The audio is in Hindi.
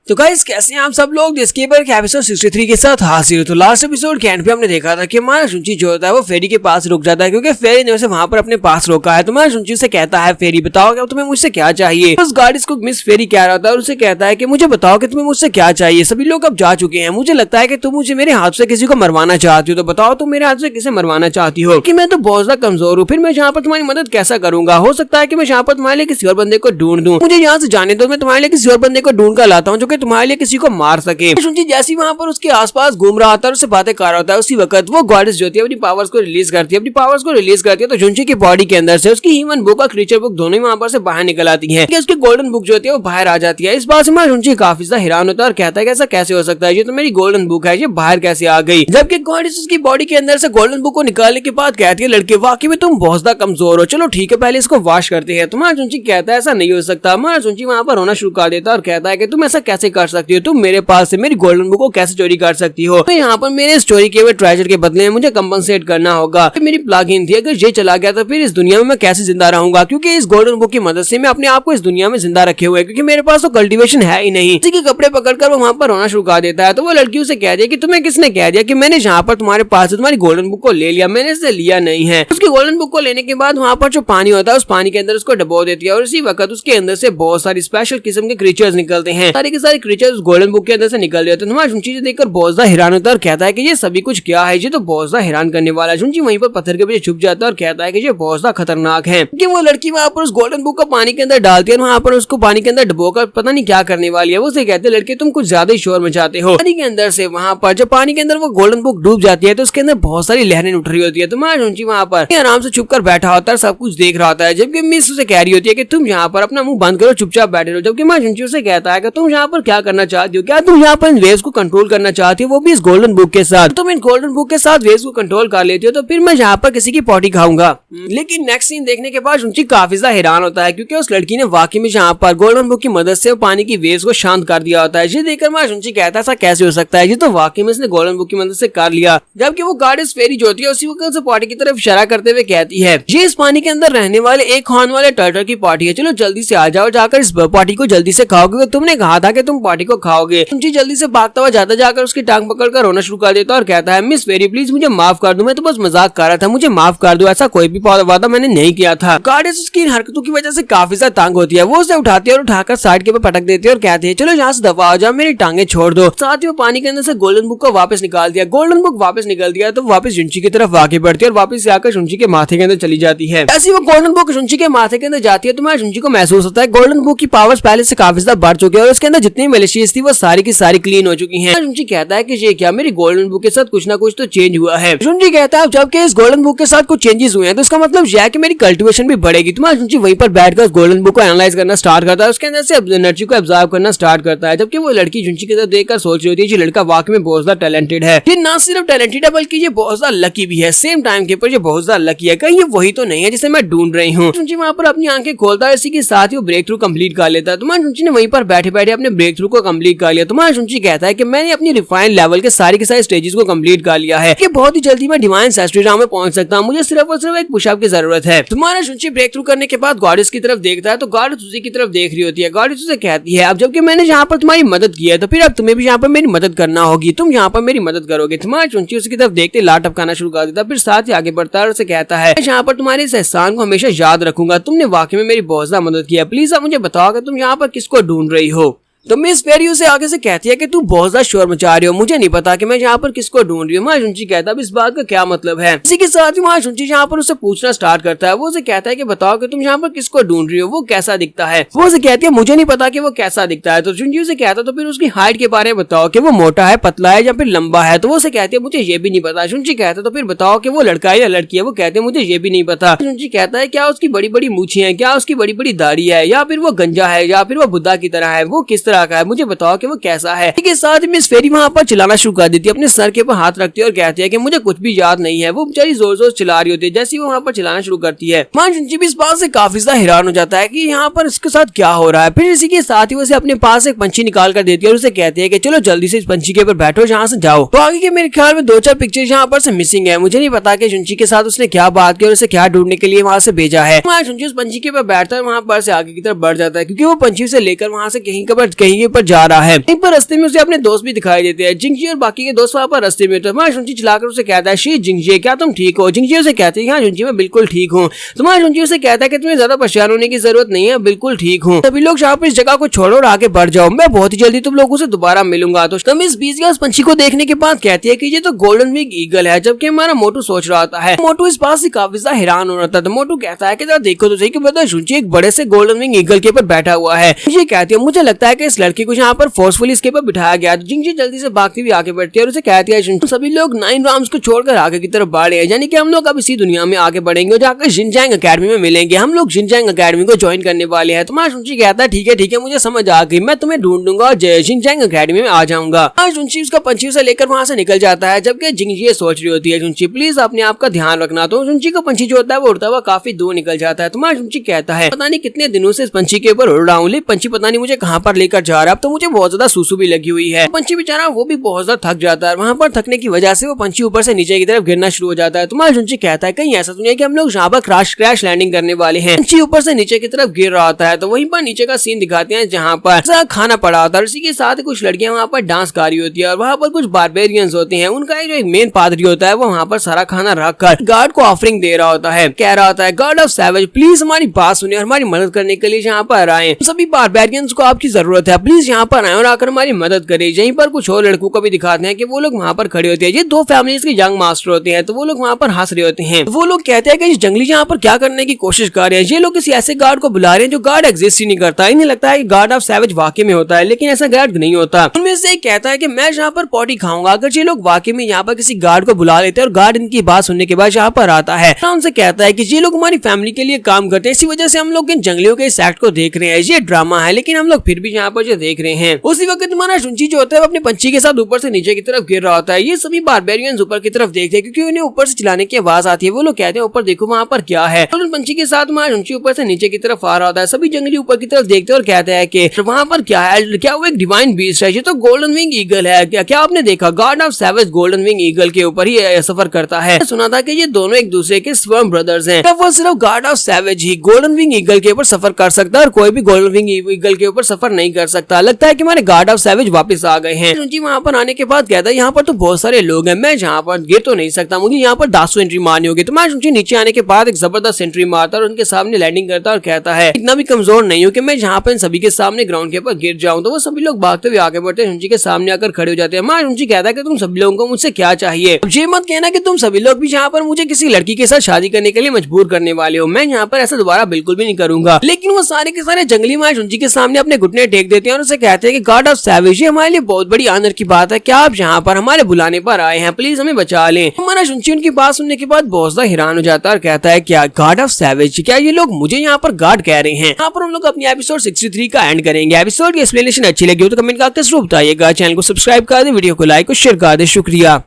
तो गाइस कैसे हैं आप सब लोग। इसके पर एपिसोड 63 के साथ हाजिर हो। तो लास्ट एपिसोड के एंड पे हमने देखा था कि हमारा शुंची जो होता है वो फेरी के पास रुक जाता है क्योंकि फेरी ने उसे वहां पर अपने पास रोका है। तो हमारा शुंची से कहता है फेरी बताओ कि तुम्हें मुझसे क्या चाहिए। तो उस गार्ड को मिस फेरी कह रहा था और उसे कहता है कि मुझे बताओ कि तुम्हें मुझसे क्या चाहिए। सभी लोग अब जा चुके हैं। मुझे लगता है कि तुम मुझे मेरे हाथ से किसी को मरवाना चाहती हो। तो बताओ तुम मेरे हाथ से किसे मरवाना चाहती हो कि मैं तो बहुत ज्यादा कमजोर हूँ। फिर मैं यहाँ पर तुम्हारी मदद कैसा करूंगा। हो सकता है कि मैं यहाँ पर तुम्हारे लिए किसी और बंदे को ढूंढ दूं। मुझे यहाँ से जाने दो, मैं तुम्हारे लिए किसी और बंदे को ढूंढ कर लाता हूँ जो कि तुम्हारे लिए किसी को मार सके। शुंची जैसी वहाँ पर उसके आसपास घूम रहा होता है, उससे बातें कर रहा होता है, उसी वक्त वो गॉडेस जो होती है अपनी पावर्स को रिलीज करती है। तो शुंची की बॉडी के अंदर से उसकी ह्यूमन बुक और क्रीचर बुक दोनों ही वहाँ पर से बाहर निकल आती है। उसकी गोल्डन बुक जो होती है वो बाहर आ जाती है। इस बात से शुंची काफी ज्यादा हैरान होता है और कहता है कि ऐसा कैसे हो सकता है, ये तो मेरी गोल्डन बुक है, ये बाहर कैसे आ गई। जबकि गॉडेस उसकी बॉडी के अंदर से गोल्डन बुक को निकालने के बाद कहती है लड़के वाकई में तुम बहुत ज्यादा कमजोर हो, चलो ठीक है पहले इसको वॉश करते हैं। तुम्हारा शुंची कहता है ऐसा नहीं हो सकता। हमारा शुंची वहाँ पर रोना शुरू कर देता है और कहता है कि तुम ऐसा कैसे कर सकती हो, तुम मेरे पास से मेरी गोल्डन बुक को कैसे चोरी कर सकती हो। तो यहाँ पर मेरे चोरी किए हुए ट्रेजर के बदले में मुझे कंपनसेट करना होगा। मेरी प्लगइन थी, अगर ये चला गया तो फिर इस दुनिया में मैं कैसे जिंदा रहूंगा, क्योंकि इस गोल्डन बुक की मदद से मैं अपने आप को इस दुनिया में जिंदा रखे हुए, क्योंकि मेरे पास तो कल्टीवेशन है ही नहीं। किसी के कपड़े पकड़कर वो वहाँ पर रोना शुरू कर देता है। तो वो लड़की उसे कह दिया कि तुम्हें किसने कह दिया कि मैंने यहाँ पर तुम्हारे पास तुम्हारी गोल्डन बुक को ले लिया, मैंने इसे लिया नहीं है। उसकी गोल्डन बुक को लेने के बाद वहाँ पर जो पानी होता है उस पानी के अंदर उसको डबो देती है और इसी वक्त उसके अंदर से बहुत सारी स्पेशल किस्म के क्रीचर्स निकलते हैं। सारे के सारे क्रीचर्स गोल्डन बुक के अंदर से निकल जाते हैं। हमारा शुंची देखकर बहुत ज्यादा हैरान होता है और कहता है कि ये सभी कुछ क्या है, ये तो बहुत ज्यादा हैरान करने वाला है। शुंची वहीं पर पत्थर के पीछे छुप जाता है और कहता है कि ये बहुत ज्यादा खतरनाक है कि वो लड़की वहाँ पर उस गोल्डन बुक को पानी के अंदर डालती है और वहाँ पर उसको पानी के अंदर डुबोकर पता नहीं क्या करने वाली है। वो उसे कहते हैं लड़के तुम कुछ ज्यादा ही शोर मचाते हो। पानी के अंदर से वहाँ पर जब पानी के अंदर वो गोल्डन बुक डूब जाती है तो उसके अंदर बहुत सारी लहरें उठ रही होती है। तो हमारा शुंची वहाँ पर आराम से छुप कर बैठा होता है, सब कुछ देख रहा होता है। जबकि मिस उसे कह रही होती है कि तुम यहाँ पर अपना मुंह बंद करो, चुपचाप बैठे रहो। जबकि हमारा शुंची उसे कहता है कि तुम यहाँ पर क्या करना चाहती हो, क्या तुम यहाँ पर इन वेव्स को कंट्रोल करना चाहती हो, वो भी इस गोल्डन बुक के साथ। तुम इन गोल्डन बुक के साथ वेव्स को कंट्रोल कर लेती हो तो फिर मैं यहाँ पर किसी की पॉटी खाऊंगा। लेकिन नेक्स्ट सीन देखने के बाद शुंची काफी ज्यादा हैरान होता है क्योंकि उस लड़की ने वाकई में यहाँ पर गोल्डन बुक की मदद से पानी की वेव्स को शांत कर दिया होता है। ये देखकर हमारा शुंची कहता है ऐसा कैसे हो सकता है, ये तो वाकई में इसने गोल्डन बुक की मदद से कर लिया। जबकि वो गॉडेस फेरी जो होती है उसी वक्त से पॉटी की तरफ इशारा करते हुए कहती है ये इस पानी के अंदर रहने वाले एक हॉर्न वाले टर्टल की पॉटी है, चलो जल्दी से आ जाओ, जाकर इस पॉटी को जल्दी से खाओ क्योंकि तुमने कहा था कि तुम पॉटी को खाओगे। शुंची जल्दी से भागता हुआ जाता जाकर उसकी टांग पकड़कर रोना शुरू कर देता और कहता है मिस फेरी प्लीज मुझे माफ कर दो, मैं तो बस मजाक कर रहा था, मुझे माफ कर दो, ऐसा कोई भी वादा मैंने नहीं किया था। गॉडेस उसकी हरकतों की वजह से काफी ज्यादा तंग होती है। वो उसे उठाती है और उठाकर साइड के ऊपर पटक देती है और कहती है चलो यहाँ से दफा हो जाओ, मेरी टांगे छोड़ दो। साथ ही वो पानी के अंदर से गोल्डन बुक को वापस निकाल दिया। गोल्डन बुक वापस निकल दिया तो वापस शुंची की तरफ आगे बढ़ती है और वापस से आकर शुंची के माथे के अंदर चली जाती है। ऐसी वो गोल्डन बुक शुंची के माथे के अंदर जाती है तो शुंची को महसूस होता है गोल्डन बुक की पावर्स पहले से काफी ज्यादा बढ़ चुकी है और उसके अंदर जितनी मलेशियस थी वो सारी की सारी क्लीन हो चुकी है। शुंची कहता है कि ये क्या मेरी गोल्डन बुक के साथ कुछ ना कुछ तो चेंज हुआ है। शुंची कहता है जबकि इस गोल्डन बुक के साथ कुछ चेंजेस हुए हैं तो इसका मतलब यह है कि मेरी कल्टीवेशन भी बढ़ेगी। तुम्हारा शुंची वहीं पर बैठकर उस गोल्डन बुक को एनालाइज करना स्टार्ट करता है, उसके अंदर से एनर्जी को एब्जॉर्ब करना स्टार्ट करता है। जबकि वो लड़की शुंची की तरफ देखकर सोच रही होती है ये लड़का वाकई में बहुत ज्यादा टैलेंटेड है। ये ना सिर्फ टैलेंटेड है बल्कि ये बहुत ज्यादा लकी भी है। सेम टाइम के ऊपर ये बहुत ज्यादा लकी है, कहीं ये वही तो नहीं है जिसे मैं ढूंढ रही हूँ। शुंची वहाँ पर अपनी आंखें खोलता है, इसी के साथ ही वो ब्रेक थ्रू कंप्लीट कर लेता है। तुम्हारा शुंची ने वहीं पर बैठे बैठे अपने ब्रेक थ्रू को कंप्लीट कर लिया। तुम्हारा शुंची कहता है कि मैंने अपनी रिफाइंड लेवल के सारे स्टेजेस को कंप्लीट कर लिया है कि बहुत ही जल्दी मैं डिवाइन एसेंशियल में पहुंच सकता हूँ, मुझे सिर्फ और सिर्फ एक पुशअप की जरूरत है। तुम्हारा शुंची ब्रेक थ्रू करने के बाद गॉडेस की तरफ देखता है तो गॉडेस उसी की तरफ देख रही होती है। गॉडेस उसे कहती है अब जबकि मैंने यहाँ पर तुम्हारी मदद की है तो फिर अब तुम्हें भी यहाँ पर मेरी मदद करना होगी, तुम यहाँ पर मेरी मदद करोगे। तुम्हारा शुंची उसकी तरफ देखते लाट टपकाना शुरू कर देता, फिर साथ ही आगे बढ़ता है और उसे कहता है मैं यहाँ पर तुम्हारे इस एहसान को हमेशा याद रखूंगा, तुमने वाकई में मेरी बहुत ज्यादा मदद की है, प्लीज आप मुझे बताओ कि तुम यहाँ पर किसको ढूंढ रही हो। तो मिस फेरी उसे आगे से कहती है कि तू बहुत ज्यादा शोर मचा रही हो, मुझे नहीं पता कि मैं यहाँ पर किसको ढूंढ रही हूँ। वहाँ शुंची कहता है इस बात का क्या मतलब है। इसी के साथ ही वहाँ शुंची यहाँ पर उसे पूछना स्टार्ट करता है। वो उसे कहता है कि बताओ कि तुम यहाँ पर किसको ढूंढ रही हो, वो कैसा दिखता है। वो उसे कहती है मुझे नहीं पता कि वो कैसा दिखता है। तो शुंची उसे कहता है तो फिर उसकी हाइट के बारे में बताओ कि वो मोटा है, पतला है या फिर लंबा है। तो वो उसे कहती है मुझे ये भी नहीं पता। शुंची कहता है तो फिर बताओ कि वो लड़का है या लड़की है। वो कहते हैं मुझे ये भी नहीं पता। शुंची कहता है क्या उसकी बड़ी बड़ी मूछें हैं, क्या उसकी बड़ी बड़ी दाढ़ी है, या फिर वो गंजा है, या फिर वो बुद्धा की तरह है, वो किस तरह का है, मुझे बताओ कि वो कैसा है। के साथ मिस फेरी वहाँ पर चिल्लाना शुरू कर देती है, अपने सर के ऊपर हाथ रखती है और कहती है कि मुझे कुछ भी याद नहीं है। वो बेचारी जोर जोर चिल्ला रही होती है। जैसे ही वो वहाँ पर चिल्लाना शुरू करती है मान शुंची भी इस बात से काफी ज्यादा हैरान हो जाता है कि यहाँ पर इसके साथ क्या हो रहा है। फिर इसी के साथ ही उसे अपने पास एक पंछी निकाल कर देती है और उसे कहती है कि चलो जल्दी से इस पंछी के ऊपर बैठो, जहाँ से जाओ। तो आगे के मेरे ख्याल में 2-4 पिक्चर्स यहाँ पर से मिसिंग है। मुझे नहीं पता कि शुंची के साथ उसने क्या बात की और उसे क्या ढूंढने के लिए वहाँ से भेजा है। शुंची उस पंछी के ऊपर बैठता है, वहाँ पर से आगे की तरफ बढ़ जाता है क्योंकि वो पंछी से लेकर वहाँ से कहीं कहीं पर जा रहा है। यहीं पर रास्ते में उसे अपने दोस्त भी दिखाई देते हैं। जिंगजी और बाकी के दोस्त वहाँ पर रास्ते में तो हमारा शुनची चलाकर उसे कहता है शी जिंगजी क्या तुम ठीक हो? जिंगजी उसे कहती है हाँ शुनची मैं बिल्कुल ठीक हूँ। तुम्हारा शुनची उसे कहता है कि तुम्हें ज्यादा परेशान होने की जरूरत नहीं है, बिल्कुल ठीक हूँ। सभी लोग यहाँ पर इस जगह को छोड़ो और आगे बढ़ जाओ, मैं बहुत ही जल्दी तुम लोगों से दोबारा मिलूंगा। तो तुम इस बीच उस पंछी को देखने के बाद कहती है कि ये तो गोल्डन विंग ईगल है, जबकि हमारा मोटू सोच रहा होता है। मोटू इस बात से काफी ज्यादा हैरान हो रहा था। तो मोटू कहता है कि जरा देखो तो सही कि पता शुनची एक बड़े से गोल्डन विंग ईगल के ऊपर बैठा हुआ है। ये कहती है मुझे लगता है कि इस लड़की को यहाँ पर फोर्सफुली इसके ऊपर बिठाया गया। जिंगजी जल्दी से भागती हुई आगे बढ़ती है और उसे कहती है सभी लोग 9 राम्स को छोड़कर आगे की तरफ बढ़े, यानी कि हम लोग अब इसी दुनिया में आगे बढ़ेंगे और जाकर शिनचैंग एकेडमी में मिलेंगे। हम लोग शिनचैंग एकेडमी को ज्वाइन करने वाले हैं। तुम्हारा शुनची कहता है ठीक है मुझे समझ आ गई, मैं तुम्हें ढूंढूंगा और शिनचैंग एकेडमी में आ जाऊंगा। शुनची उसका पंछी उसे लेकर वहां से निकल जाता है, जबकि जिंगजी ये सोच रही होती है शुनची प्लीज अपने आप का ध्यान रखना। तो शुनची का पंछी जो होता है वो उड़ता हुआ काफी दूर निकल जाता है। तुम्हारा शुनची कहता है पता नहीं कितने दिनों से इस पंछी के ऊपर उड़ रहा हूँ, लेकिन पंछी पता नहीं मुझे कहाँ पर लेकर जा रहा है। अब तो मुझे बहुत ज्यादा सुसु भी लगी हुई है। पंछी बेचारा वो भी बहुत ज्यादा थक जाता है। वहाँ पर थकने की वजह से वो पंछी ऊपर से नीचे की तरफ गिरना शुरू हो जाता है। तुम्हारा शुनची कहता है कहीं ऐसा सुनिए कि हम लोग यहाँ पर क्रैश लैंडिंग करने वाले हैं। पंछी ऊपर से नीचे की तरफ गिर रहा होता है। तो वहीं पर नीचे का सीन दिखाते हैं जहाँ पर खाना पड़ा होता है। इसी के साथ कुछ लड़कियां वहाँ पर डांस गा रही होती है और वहाँ पर कुछ बारबेरियंस होते हैं। उनका जो एक मेन पादरी होता है वो वहाँ पर सारा खाना रखकर गार्ड को ऑफरिंग दे रहा होता है। कह रहा होता है गॉड ऑफ सैवेज प्लीज हमारी बात सुनिए और हमारी मदद करने के लिए यहाँ पर आए। सभी बारबेरियंस को आपकी जरूरत है, प्लीज यहाँ पर आए और आकर हमारी मदद करें। यहीं पर कुछ और लड़कों को भी दिखाते हैं कि वो लोग वहाँ पर खड़े होते हैं। ये 2 फैमिलीज के यंग मास्टर होते हैं। तो वो लोग वहाँ पर हंस रहे होते हैं। वो लोग कहते हैं कि जंगली यहाँ पर क्या करने की कोशिश कर रहे हैं। ये लोग किसी ऐसे गार्ड को बुला रहे हैं जो गार्ड एग्जिस्ट ही नहीं करता। इन्हें लगता है कि गार्ड ऑफ सैवेज वाकई में होता है, लेकिन ऐसा गार्ड नहीं होता। उनमें से एक कहता है कि मैं यहाँ पर पॉटी खाऊंगा। अगर ये लोग वाकई में यहाँ पर किसी गार्ड को बुला लेते हैं और गार्ड इनकी बात सुनने के बाद यहाँ पर आता है, उनसे कहता है कि ये लोग हमारी फैमिली के लिए काम करते हैं, इसी वजह से हम लोग इन जंगलियों के इस एक्ट को देख रहे हैं। ये ड्रामा है लेकिन हम लोग फिर भी यहाँ पर जो देख रहे हैं। उसी वक्त हमारा शुनची जो होता है अपने पंछी के साथ ऊपर से नीचे की तरफ गिर रहा होता है। ये सभी बारबेरियंस ऊपर की तरफ देखते हैं क्योंकि उन्हें ऊपर से चिल्लाने की आवाज आती है। वो लोग कहते हैं ऊपर देखो वहाँ पर क्या है। तो उन पंछी के साथ हमारा शुनची ऊपर से नीचे की तरफ आ रहा होता है। सभी जंगली ऊपर की तरफ देखते हैं और कहते हैं कि वहाँ पर क्या है, क्या वो एक डिवाइन बीस्ट है? ये तो गोल्डन विंग ईगल है। क्या आपने देखा God of savage golden wing eagle के ऊपर ही सफर करता है। सुना था कि ये दोनों एक दूसरे के स्वर्म ब्रदर्स हैं। तब वो सिर्फ God of savage he golden wing eagle के ऊपर सफर कर सकता है और कोई भी गोल्डन विंग ईगल के ऊपर सफर नहीं कर सकता। लगता है कि हमारे गॉड ऑफ सैवेज वापस आ गए हैं। शुनची वहाँ पर आने के बाद कहता है यहाँ पर तो बहुत सारे लोग हैं, मैं यहाँ पर गिर तो नहीं सकता, मुझे यहाँ पर 10 एंट्री मारनी होगी। तो मैं शुनची नीचे आने के बाद एक जबरदस्त एंट्री मारता और उनके सामने लैंडिंग करता और कहता है इतना भी कमजोर नहीं हूँ कि मैं यहाँ पर सभी के सामने ग्राउंड के ऊपर गिर जाऊँ। तो वो सभी लोग भागते हुए आगे बढ़ते हैं, शुनची के सामने आकर खड़े हो जाते हैं। मैं शुनची कहता है कि तुम सभी लोगों को मुझसे क्या चाहिए? अब ये मत कहना कि तुम सभी लोग भी यहाँ पर मुझे किसी लड़की के साथ शादी करने के लिए मजबूर करने वाले हो। मैं यहाँ पर ऐसा दोबारा बिल्कुल भी नहीं करूंगा। लेकिन वो सारे के सारे जंगली माँ शुनची के सामने अपने घुटने टेक देते हैं और उसे कहते हैं कि गॉड ऑफ सैवेज हमारे लिए बहुत बड़ी ऑनर की बात है, क्या आप यहाँ पर हमारे बुलाने पर आए हैं? प्लीज हमें बचा लें। हमारा शुनची उनकी बात सुनने के बाद बहुत ज्यादा हैरान हो जाता है और कहता है क्या गॉड ऑफ सैवेज, क्या ये लोग मुझे यहाँ पर गॉड कह रहे हैं? यहाँ पर हम लोग अपनी एपिसोड 63 का एंड करेंगे। एपिसोड की एक्सप्लेनेशन अच्छी लगी हो तो कमेंट करके जरूर बताइएगा। चैनल को सब्सक्राइब कर दे, वीडियो को लाइक और शेयर कर दे। शुक्रिया।